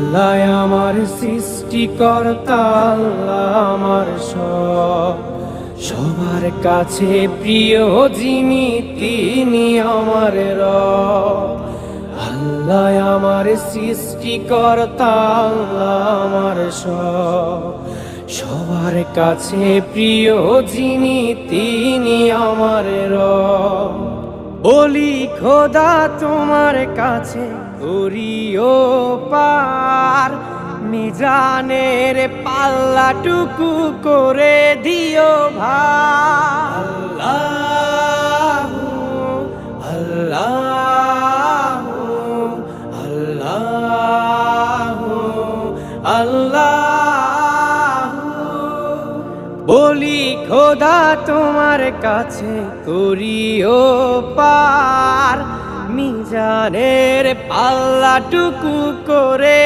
আল্লাহ আমার সৃষ্টিকর্তা, আল্লাহ আমার সবার কাছে প্রিয় যিনি তিনি আমার রব। আল্লাহ আমার সৃষ্টিকর্তা, আল্লাহ আমার সবার কাছে প্রিয় যিনি তিনি আমার রব। বলি খোদা তোমার কাছে করিও পার, মিজানের পাল্লাটুকু করে দিও ভার। আল্লাহ আল্লাহ আল্লাহ, বলি খোদা তোমার কাছে করিও পার, মিজানের পাল্লাটুকু করে